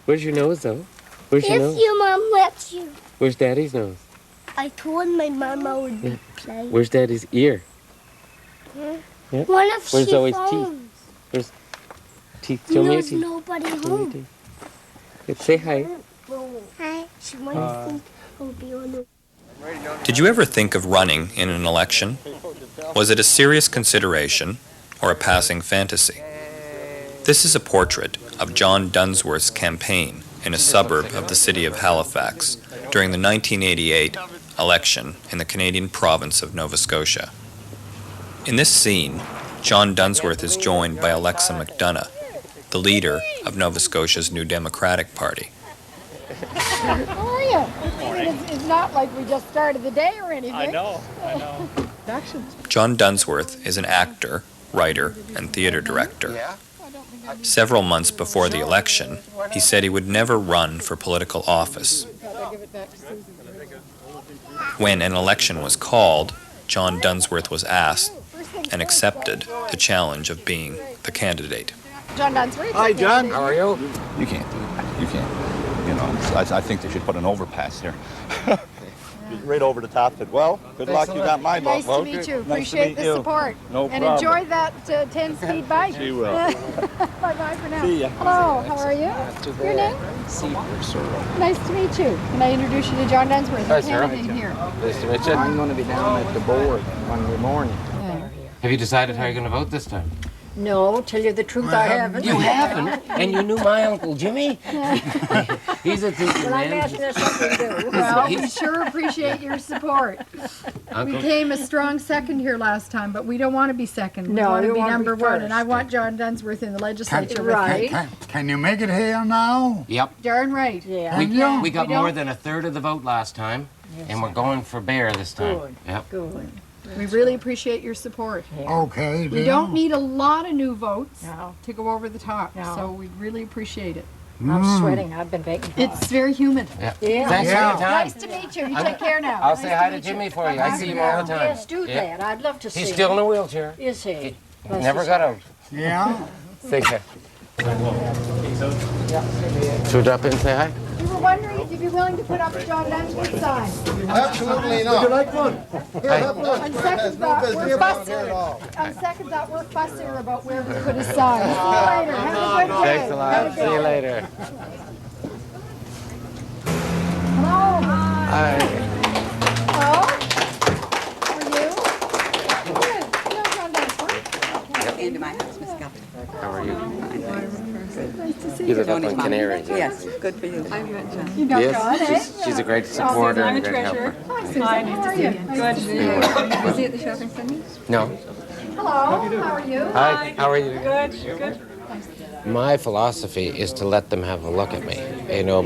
Where's your nose, though? Where's your nose? If your mom lets you. Where's Daddy's nose? I told my mom I would be playing. Where's Daddy's ear? Yeah. What if Where's she Zoe's phones? Where's teeth? Show me your There's teeth. nobody Show me your home. teeth. Good. Say hi. Hi. She might think I'll be on the... Did you ever think of running in an election? Was it a serious consideration or a passing fantasy? This is a portrait of John Dunsworth's campaign in a suburb of the city of Halifax during the 1988 election in the Canadian province of Nova Scotia. In this scene, John Dunsworth is joined by Alexa McDonough, the leader of Nova Scotia's New Democratic Party. How are you? I mean, it's not like we just started the day or anything. I know. John Dunsworth is an actor, writer, and theater director. Several months before the election, he said he would never run for political office. When an election was called, John Dunsworth was asked and accepted the challenge of being the candidate. John Dunsworth. Hi, John. How are you? You can't do that. You can't. You know, I think they should put an overpass here. Right over the top of it. Well, good luck. You got my vote. Nice to meet you. Appreciate the support. No and problem. enjoy that 10-speed bike. She will. Bye-bye for now. See ya. Hello, how are you? Your name? Nice to meet you. Can I introduce you to John Dunsworth? Hi, Sarah. Candidate here. Nice to meet you. I'm going to be down at the board Monday morning. Have you decided how you're going to vote this time? No, tell you the truth, I haven't. You haven't? And you knew my Uncle Jimmy? He's a thinking Well, I'm man. asking us something to do. Well, we sure appreciate your support. We Uncle, came a strong second here last time, but we don't want to be second. We No, want we to be want to be number one, and I first. want John Dunsworth in the legislature with Right. me. Can you make it here now? Yep. Darn right. Yeah. We got We more don't- than a third of the vote last time, and we're going for Bear this time. Good. Yep. Good. We really appreciate your support. Okay, We then. don't need a lot of new votes No. to go over the top, No. so we really appreciate it. I'm sweating. I've been baking. It's very humid. Yeah. Yeah. Thanks for Yeah. your time. Nice to meet you. You take care now. I'll Nice say hi to meet Jimmy you. for you. I see him all the time. Yes, do Yeah. that. I'd love to see He's him. still in a wheelchair. Is he? Never got out. Yeah? Think so. Should we drop in and say hi? We were wondering if you'd be willing to put up a John Dunsworth sign. Absolutely not. Would you like one? On second thought, we're fussing. On second thought, we're fussing about where we put a sign. See you later. Have a good day. Thanks a Have a lot. good See you day. later. Hello. Hi. Hello. How are you? Good. You know John Dunsworth? Into my house, Miss Guppy. How are you? Nice to see You you. live up on Canary. Yes, good for you. You got John, eh? Yes, she's a great supporter and a great helper. Hi, Susan. How are you? Nice to see you. Busy at the shopping center? No. Hello. How are you? Hi. How are you? Good, good. My philosophy is to let them have a look at me. You know,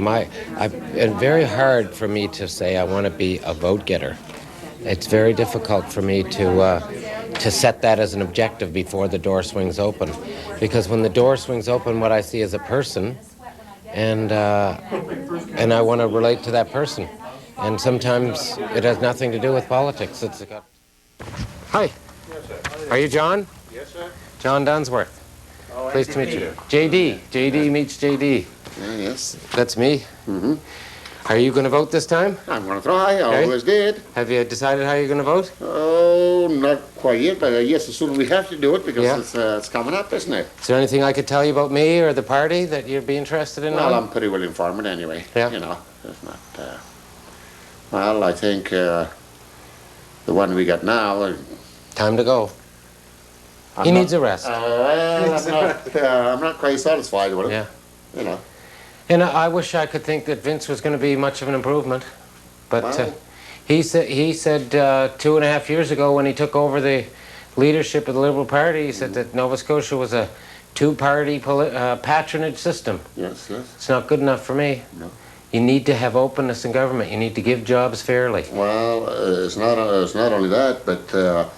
it's very hard for me to say I want to be a vote getter. It's very difficult for me to set that as an objective before the door swings open, because when the door swings open, what I see is a person, and I want to relate to that person, and sometimes it has nothing to do with politics. Hi. Are you John? Yes, sir. John Dunsworth. Oh, Pleased to meet you. JD. JD meets JD. Yes. That's me. Mm-hmm. Are you going to vote this time? I'm going to try. I always did. Have you decided how you're going to vote? Oh, not quite yet, but yes, as soon as we have to do it because Yeah. it's coming up, isn't it? Is there anything I could tell you about me or the party that you'd be interested in? Well, knowing? I'm pretty well informed anyway. Yeah. You know, it's not. Well, I think the one we got now. Time to go. He needs a rest. I'm not quite satisfied with it. Yeah. You know. And I wish I could think that Vince was going to be much of an improvement. But Well- he said 2.5 years ago when he took over the leadership of the Liberal Party, he said that Nova Scotia was a two-party patronage system. Yes, yes. It's not good enough for me. No. You need to have openness in government. You need to give jobs fairly. Well, it's not only that, but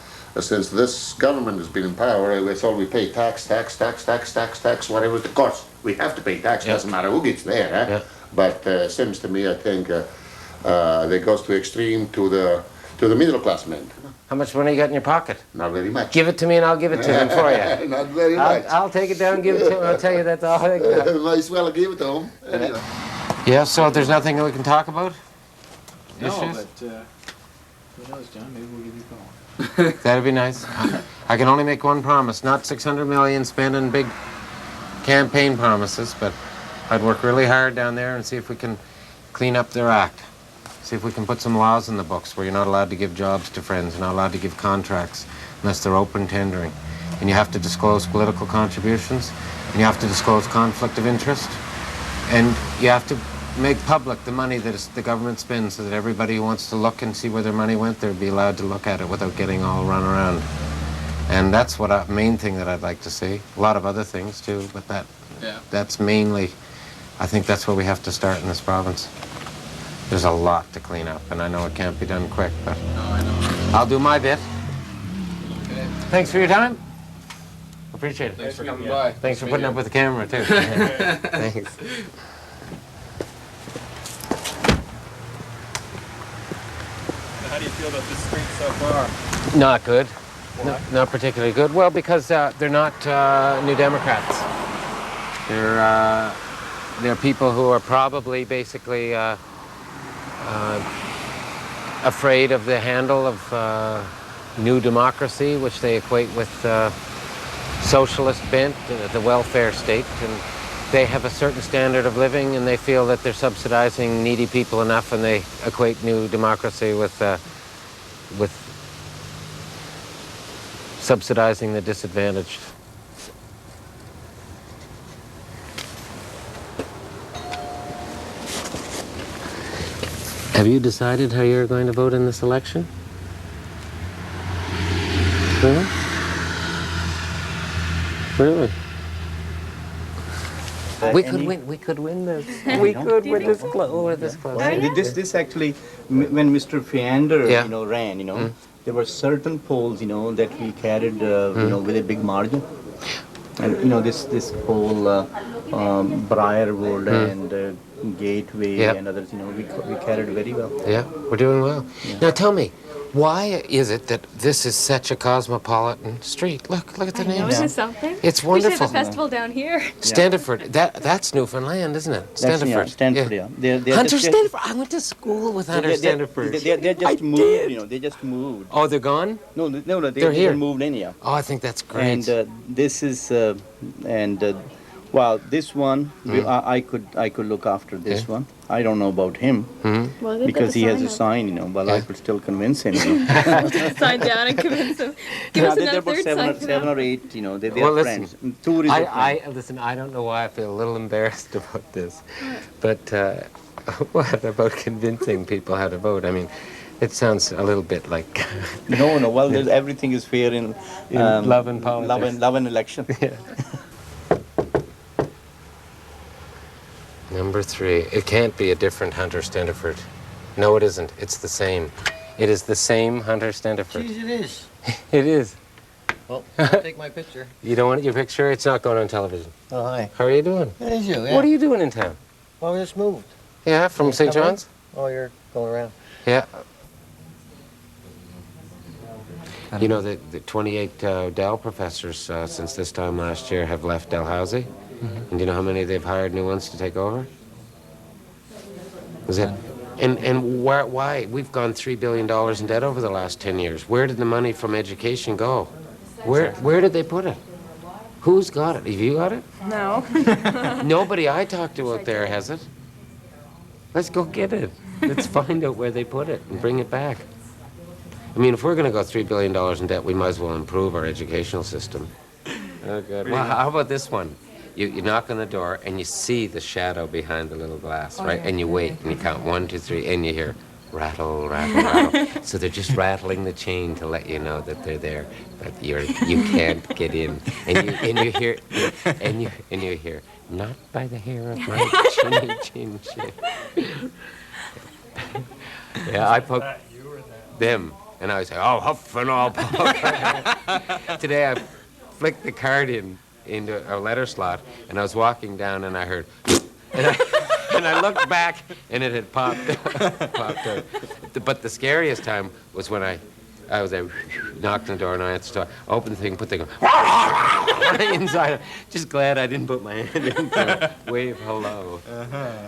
since this government has been in power, it's all we pay tax, whatever it costs. We have to pay tax. Yeah. Doesn't matter who gets there. Eh? Yeah. But seems to me, I think they goes to extreme to the to the middle class men. How much money you got in your pocket? Not very much. Give it to me and I'll give it to him for you. Not very much. I'll take it down and give it to him. I'll tell you that's all I got. Might as well give it to him. Anyway. Yeah, so there's nothing we can talk about? No, Issues? but who knows, John? Maybe we'll give you a call. That'd be nice. I can only make one promise, not 600 million spent in big campaign promises, but I'd work really hard down there and see if we can clean up their act. See if we can put some laws in the books where you're not allowed to give jobs to friends, you're not allowed to give contracts unless they're open tendering. And you have to disclose political contributions, and you have to disclose conflict of interest, and you have to make public the money that the government spends so that everybody who wants to look and see where their money went, they'd be allowed to look at it without getting all run around. And that's what main thing that I'd like to see. A lot of other things too, but that's mainly, I think that's where we have to start in this province. There's a lot to clean up, and I know it can't be done quick, but I'll do my bit. Okay. Thanks for your time. Appreciate it. Thanks for coming by. Thanks for putting up with the camera, too. Thanks. How do you feel about this street so far? Not good. Not particularly good. Well, because they're not New Democrats. They're people who are probably basically afraid of the handle of New Democracy, which they equate with socialist bent, the welfare state, and they have a certain standard of living, and they feel that they're subsidizing needy people enough, and they equate New Democracy with subsidizing the disadvantaged. Have you decided how you're going to vote in this election? Really? Really? We could win. We could win this. We could win this close. We're this close. This actually, when Mr. Feander, Yeah. ran, there were certain polls, that we carried, with a big margin. And this whole Briarwood and Gateway Yeah. and others, we carried very well. Yeah, we're doing well. Now tell me, why is it that this is such a cosmopolitan street? Look at the names. Isn't it something? It's We should wonderful. have a festival down here. Standiford, that's Newfoundland, isn't it? That's, Standiford. Stanford, yeah. They're Hunter just- Standiford. I went to school with Hunter Standiford. They just moved, they just moved. Oh, they're gone? No, They're here. They moved in, yeah. Oh, I think that's great. And this is, well, this one, I could look after this Okay. one. I don't know about him Well, because he has a sign, but I could still convince him. Sign down and convince them. Give us There another were third sign for seven them. or eight, they're Well, listen, friends. Two is a friend. Listen, I don't know why I feel a little embarrassed about this, but what about convincing people how to vote? I mean, it sounds a little bit like No, well, everything is fair in love and politics. Love and election. Yeah. Number 3. It can't be a different Hunter Standiford. No, it isn't. It's the same. It is the same Hunter Standiford. Jeez, it is. It is. Well, I'll take my picture. You don't want your picture? It's not going on television. Oh, hi. How are you doing? It is you, yeah. What are you doing in town? Well, we just moved. Yeah, from You St. come in? John's? Oh, you're going around. Yeah. You know, the 28 Dell professors since this time last year have left Dalhousie. And do you know how many they've hired new ones to take over? Is it? And why? We've gone $3 billion in debt over the last 10 years. Where did the money from education go? Where did they put it? Who's got it? Have you got it? No. Nobody I talked to out there has it. Let's go get it. Let's find out where they put it and bring it back. I mean, if we're going to go $3 billion in debt, we might as well improve our educational system. Oh, God. Well, how about this one? You knock on the door, and you see the shadow behind the little glass, right? And you wait, and you count 1, 2, 3, and you hear rattle, rattle, rattle. So they're just rattling the chain to let you know that they're there, but you can't get in. And you hear, not by the hair of my chinny chin chin. Yeah, I poked them, and I was like, oh, huff and all puff. Today I flicked the card into a letter slot, and I was walking down, and I heard, and and I looked back, and it had popped out. But the scariest time was when I was there, knocked on the door, and I answered the door, opened the thing, put the thing inside. Just glad I didn't put my hand in to wave hello.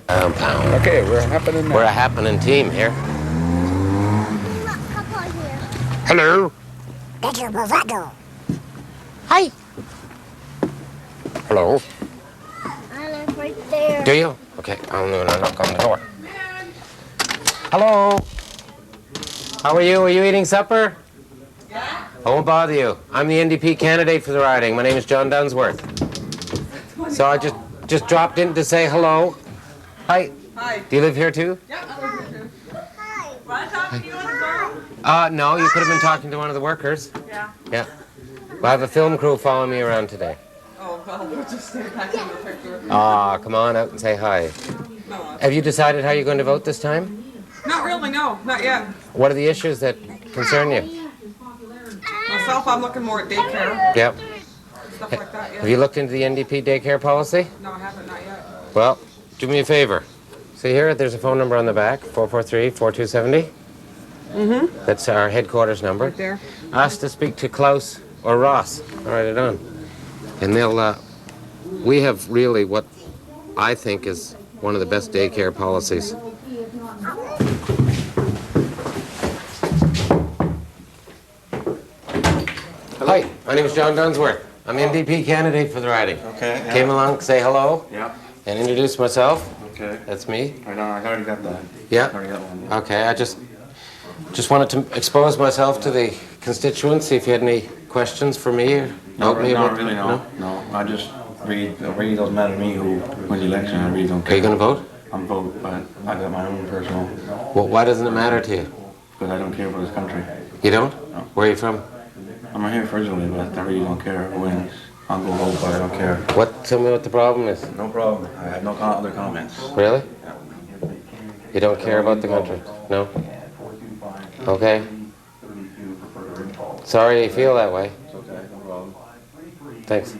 Okay, we're happening now. We're a happening team here. Hello. That's your bravado. Hi. Hello. I live right there. Do you? Okay, I'm going to knock on the door. Hello. How are you? Are you eating supper? Yeah. I won't bother you. I'm the NDP candidate for the riding. My name is John Dunsworth. So I just dropped in to say hello. Hi. Hi. Do you live here too? Yeah, I live here too. Hi. Want to talk to you on the phone? No, you could have been talking to one of the workers. Yeah. Yeah. Well, I have a film crew following me around today. Oh, well, we'll just stay back in the picture. Come on out and say hi. No. Have you decided how you're going to vote this time? Not really, no, not yet. What are the issues that concern you? Myself, I'm looking more at daycare. Yep. Stuff like that, yeah. Have you looked into the NDP daycare policy? No, I haven't, not yet. Well, do me a favor. See here, there's a phone number on the back, 443-4270. Mm-hmm. That's our headquarters number. Right there. Ask to speak to Klaus or Ross. I'll write it on. And they'll, we have really what I think is one of the best daycare policies. Hi, my name is John Dunsworth. I'm NDP candidate for the riding. Okay. Yeah. Came along to say hello. Yeah. And introduce myself. Okay. That's me. I know. I already got that. Yeah. I already got one. Yeah. Okay. I just wanted to expose myself to the constituents. See if you had any questions for me or help me about. Really, no. I just read. It really doesn't matter to me who wins the election. I really don't care. Are you going to vote? I'm vote, but I got my own personal. Well, why doesn't it matter to you? Because I don't care for this country. You don't? No. Where are you from? I'm here originally, but I really don't care who wins. I'll go vote, but I don't care. Tell me what the problem is. No problem. I have no other comments. Really? Yeah. You don't care about the country? No? Okay. Sorry you feel that way. It's okay. No problem. Thanks.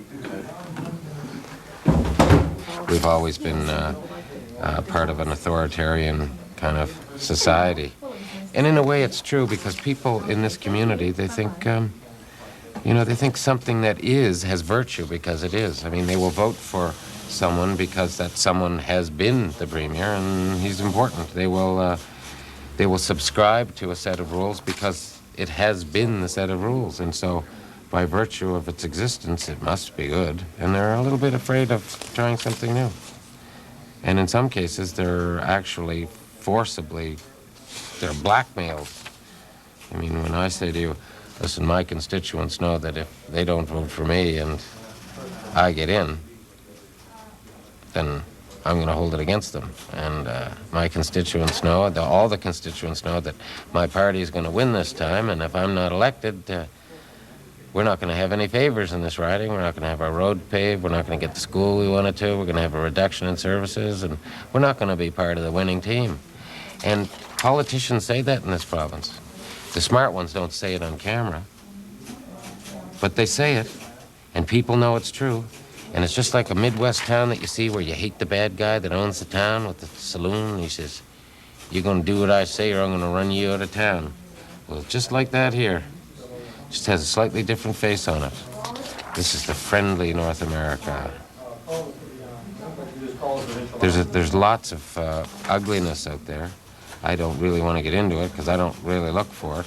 We've always been part of an authoritarian kind of society. And in a way it's true because people in this community, they think, they think something that is has virtue because it is. I mean, they will vote for someone because that someone has been the premier and he's important. They will subscribe to a set of rules because it has been the set of rules. And so by virtue of its existence, it must be good. And they're a little bit afraid of trying something new. And in some cases, they're actually forcibly, they're blackmailed. I mean, when I say to you, listen, my constituents know that if they don't vote for me and I get in, then I'm going to hold it against them. And my constituents know, all the constituents know that my party is going to win this time, and if I'm not elected, we're not going to have any favors in this riding. We're not going to have our road paved. We're not going to get the school we wanted to. We're going to have a reduction in services, and we're not going to be part of the winning team. And politicians say that in this province. The smart ones don't say it on camera, but they say it, and people know it's true. And it's just like a Midwest town that you see where you hate the bad guy that owns the town with the saloon. And he says, you're going to do what I say or I'm going to run you out of town. Well, just like that here. Just has a slightly different face on it. This is the friendly North America. There's lots of ugliness out there. I don't really want to get into it because I don't really look for it.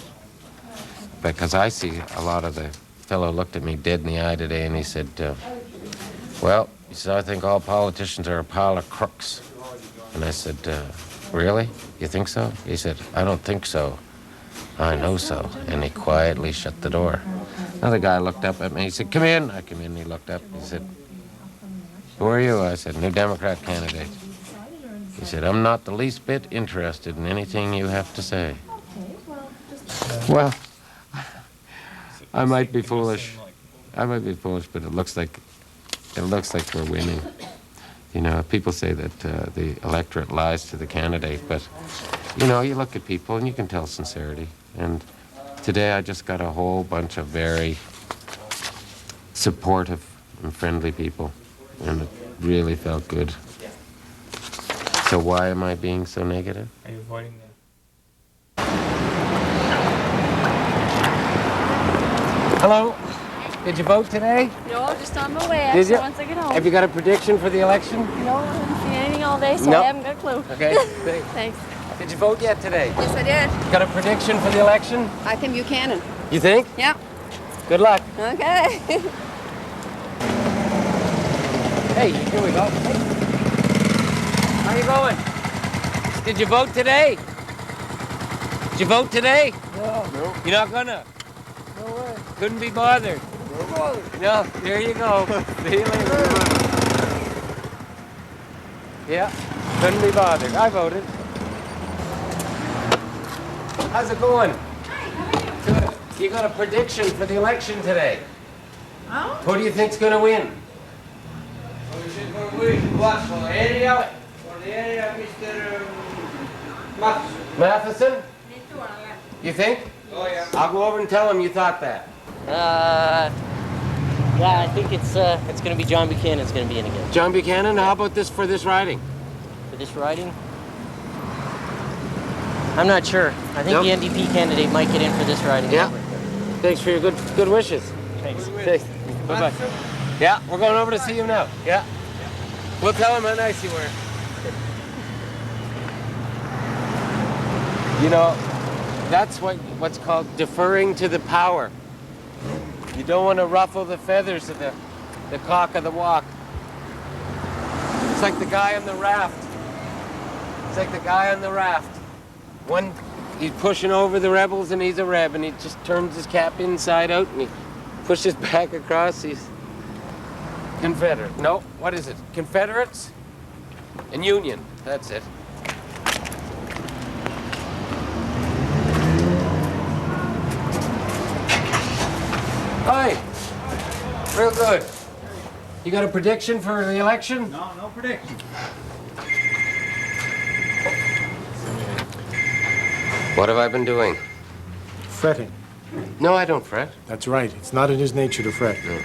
Because I see a lot of the fellow looked at me dead in the eye today and he said, well, he said, I think all politicians are a pile of crooks. And I said, really? You think so? He said, I don't think so. I know so. And he quietly shut the door. Another guy looked up at me. He said, come in. I come in. He looked up. He said, who are you? I said, New Democrat candidate. He said, I'm not the least bit interested in anything you have to say. Well, I might be foolish. I might be foolish, but it looks like we're winning. You know, people say that the electorate lies to the candidate, but, you know, you look at people and you can tell sincerity. And today I just got a whole bunch of very supportive and friendly people, and it really felt good. So why am I being so negative? Are you avoiding that? Hello. Did you vote today? No, just on my way. Did you? Once I get home. Have you got a prediction for the election? No, I haven't seen anything all day, so No. I haven't got a clue. Okay, thanks. Thanks. Did you vote yet today? Yes, I did. Got a prediction for the election? I think Buchanan. You think? Yeah. Good luck. Okay. Hey, here we go. Hey. How you going? Did you vote today? Did you vote today? No. You're not gonna? No way. Couldn't be bothered. No bother. No, there you go. See you later. Yeah, couldn't be bothered. I voted. How's it going? Good. You got a prediction for the election today? Oh? Who do you think's gonna win? Matheson? You think? Oh, yeah. I'll go over and tell him you thought that. Yeah, I think it's going to be John Buchanan's going to be in again. John Buchanan, how about this for this riding? For this riding? I'm not sure. I think Nope. the NDP candidate might get in for this riding. Yeah. Thanks for your good wishes. Thanks. Thanks. Bye-bye. Yeah, we're going over to see him now. Yeah. We'll tell him how nice you were. You know, that's what's called deferring to the power. You don't want to ruffle the feathers of the cock of the walk. It's like the guy on the raft. It's like the guy on the raft. He's pushing over the rebels and he's a reb and he just turns his cap inside out and he pushes back across. He's Confederate. No, what is it? Confederates and Union. That's it. Hi. Real good. You got a prediction for the election? No prediction. What have I been doing? Fretting. No, I don't fret. That's right. It's not in his nature to fret. No.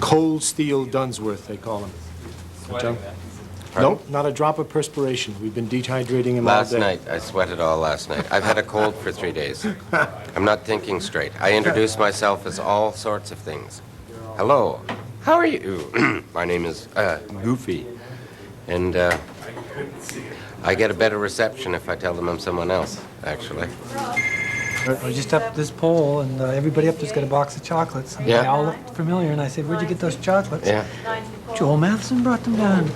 Cold steel Dunsworth, they call him. Sweating that. Nope, not a drop of perspiration. We've been dehydrating him all Last day. night, I sweated all last night. I've had a cold for 3 days. I'm not thinking straight. I introduce myself as all sorts of things. Hello, how are you? My name is Goofy. And I get a better reception if I tell them I'm someone else, actually. I just up this pole, and everybody up there's got a box of chocolates. And Yeah. They all looked familiar, and I said, "Where'd you get those chocolates?" Yeah. Joel Matheson brought them down.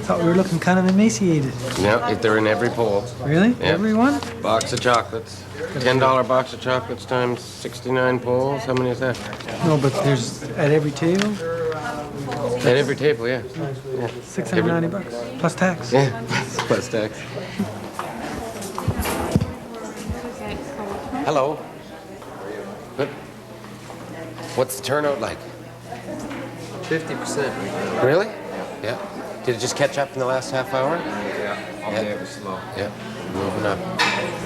Thought we were looking kind of emaciated. No, they're in every poll. Really? Yeah. Everyone? Box of chocolates. $10 box of chocolates times 69 polls. How many is that? No, but there's at every table. At every table, yeah. Yeah. $690 plus tax. Yeah, plus tax. Hello. Good. What's the turnout like? 50%. Really? Yeah. Did it just catch up in the last half hour? Yeah, all day it was slow. Yeah, moving up.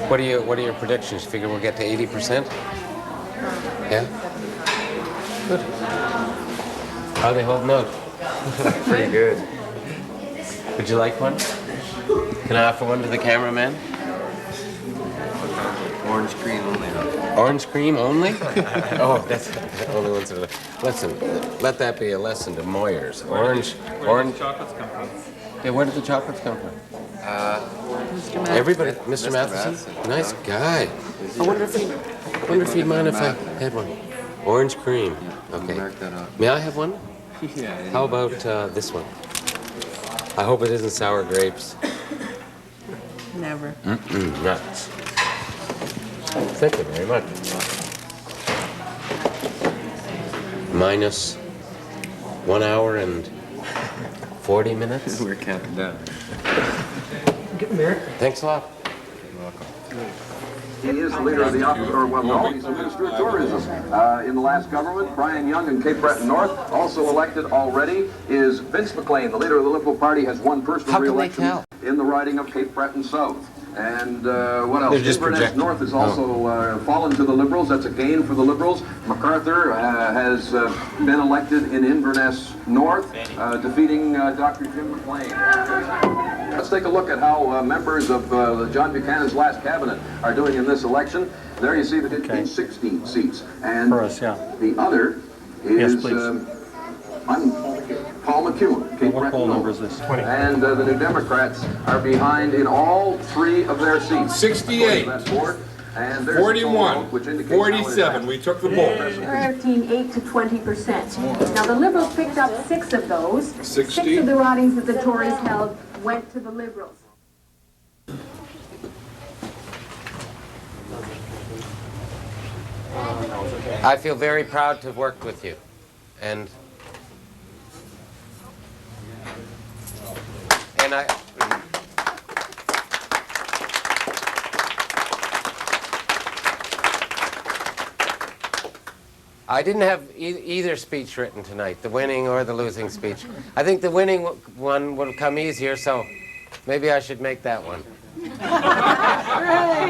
What are your predictions? Figure we'll get to 80%? Yeah? Good. How are they holding out? Pretty good. Would you like one? Can I offer one to the cameraman? Orange cream only. Orange cream only? Oh, that's the only ones that are... Listen, let that be a lesson to Moyers. Where did the chocolates come from? Yeah, where did the chocolates come from? Everybody, Mr. Matheson? Nice guy. I wonder if he'd mind if I had one. Orange cream. Okay. May I have one? Yeah. How about this one? I hope it isn't sour grapes. Never. Nuts. Thank you very much. Minus 1 hour and 40 minutes. We're counting down. Get there. Thanks a lot. He is the leader of the office, or well, no, he's the Minister of Tourism. In the last government, Brian Young in Cape Breton North, also elected already, is Vince McLean, the leader of the Liberal Party, has won personal How can they re-election tell? in the riding of Cape Breton South. And what else? They're just Inverness projecting. North has also fallen to the Liberals. That's a gain for the Liberals. MacArthur has been elected in Inverness North, defeating Dr. Jim Lahey. Let's take a look at how members of John Buchanan's last cabinet are doing in this election. There you see that it gained 16 seats. And the other is Paul McEwen. What poll number is this? 20. And the New Democrats are behind in all 3 of their seats. 68. And there's 41. 47. We took the poll. 8 to 20%. Now the Liberals picked up 6 of those. 60. 6 of the ridings that the Tories held went to the Liberals. I feel very proud to have worked with you. And I didn't have either speech written tonight, the winning or the losing speech. I think the winning one will come easier, so maybe I should make that one.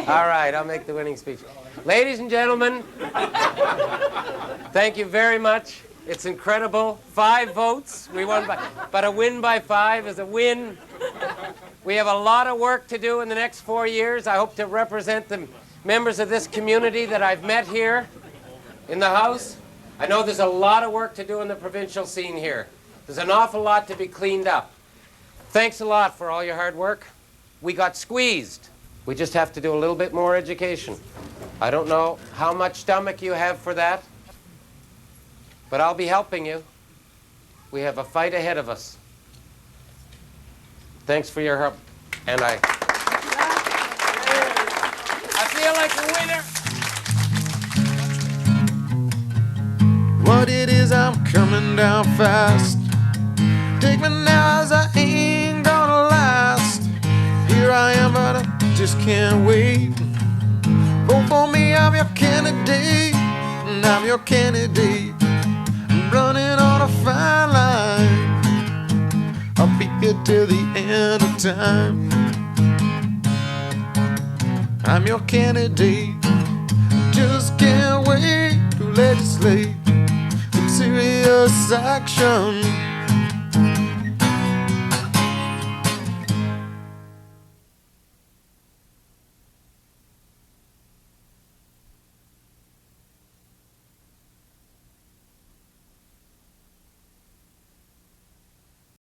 All right, I'll make the winning speech. Ladies and gentlemen, thank you very much. It's incredible. 5 votes. We won but a win by 5 is a win. We have a lot of work to do in the next 4 years. I hope to represent the members of this community that I've met here in the House. I know there's a lot of work to do in the provincial scene here. There's an awful lot to be cleaned up. Thanks a lot for all your hard work. We got squeezed. We just have to do a little bit more education. I don't know how much stomach you have for that, but I'll be helping you. We have a fight ahead of us. Thanks for your help. And I feel like a winner. What it is, I'm coming down fast. Take me now as I ain't gonna last. Here I am, but I just can't wait. Vote for me, I'm your candidate. And I'm your candidate. I'm running on a fine line. I'll be here till the end of time. I'm your candidate. Just can't wait to legislate some serious action.